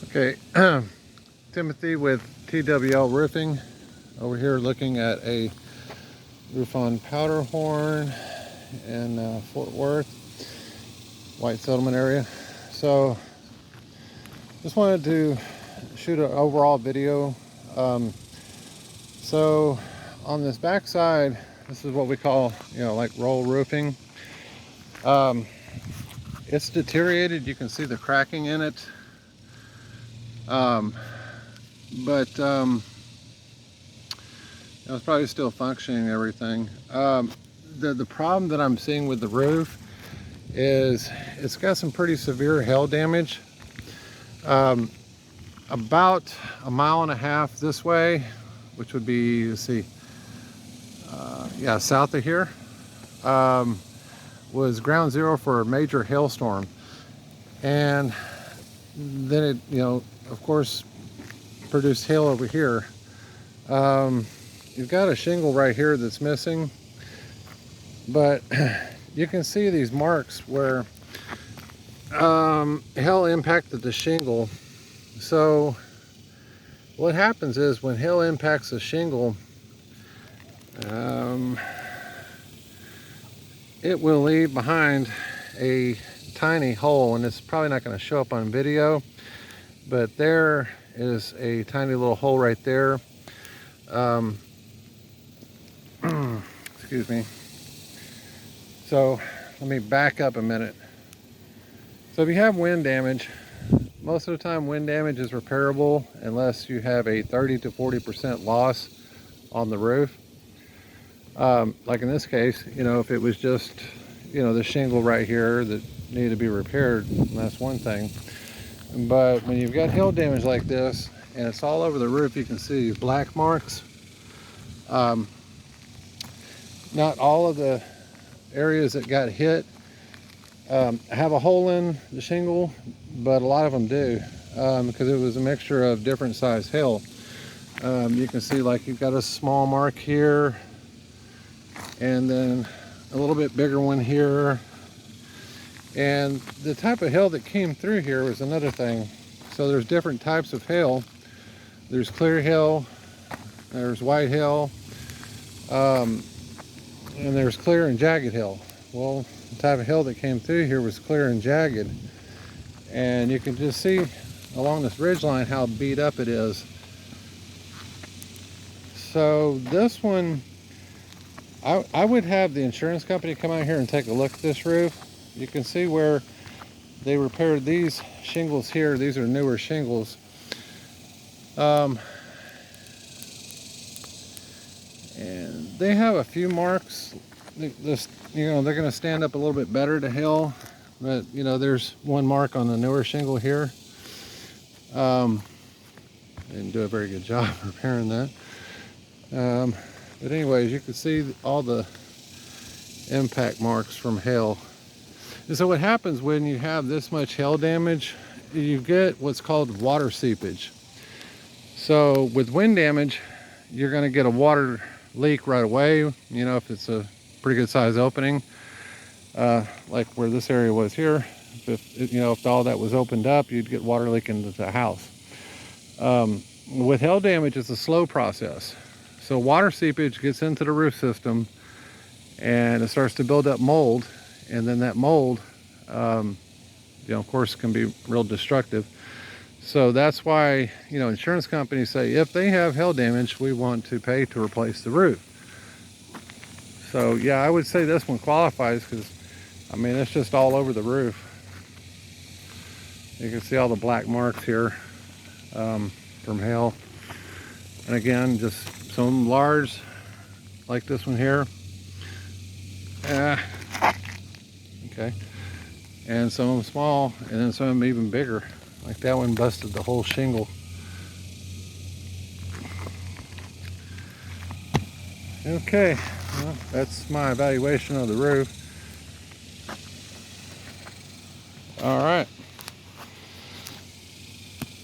Okay, Timothy with TWL Roofing over here looking at a roof on Powderhorn in Fort Worth, White Settlement area. So just wanted to shoot an overall video. So on this back side, this is what we call, like roll roofing. It's deteriorated. You can see the cracking in it. But it's probably still functioning and everything. The problem that I'm seeing with the roof is it's got some pretty severe hail damage. About a mile and a half this way, which would be, let's see, yeah, south of here, was ground zero for a major hailstorm. And then it, of course, produced hail over here. You've got a shingle right here that's missing, but you can see these marks where hail impacted the shingle. So what happens is when hail impacts the shingle, it will leave behind a tiny hole, and it's probably not going to show up on video, but there is a tiny little hole right there. Excuse me. So let me back up a minute. So if you have wind damage, most of the time wind damage is repairable unless you have a 30 to 40% loss on the roof. Like in this case, if it was just, the shingle right here that needed to be repaired, that's one thing. But when you've got hail damage like this and it's all over the roof, you can see these black marks. Not all of the areas that got hit have a hole in the shingle, but a lot of them do, because it was a mixture of different size hail. You can see, like, you've got a small mark here, and then a little bit bigger one here. And the type of hail that came through here was another thing. So there's different types of hail. There's clear hail, there's white hail, and there's clear and jagged hail. Well, the type of hail that came through here was clear and jagged. And you can just see along this ridge line how beat up it is. So this one, I would have the insurance company come out here and take a look at this roof. You can see where they repaired these shingles here. These are newer shingles. And they have a few marks. This, they're going to stand up a little bit better to hail. But, there's one mark on the newer shingle here. Didn't do a very good job repairing that. But anyways, you can see all the impact marks from hail. And so what happens when you have this much hail damage, you get what's called water seepage. So with wind damage, you're going to get a water leak right away, if it's a pretty good size opening, like where this area was here. If all that was opened up, you'd get water leaking into the house. With hail damage, it's a slow process. So water seepage gets into the roof system and it starts to build up mold, and then that mold, of course, can be real destructive. So that's why, insurance companies say if they have hail damage, we want to pay to replace the roof. So yeah, I would say this one qualifies because, it's just all over the roof. You can see all the black marks here from hail. And again, just some large, like this one here. Okay. And some of them small, and then some of them even bigger. Like that one busted the whole shingle. Okay, well, that's my evaluation of the roof. All right.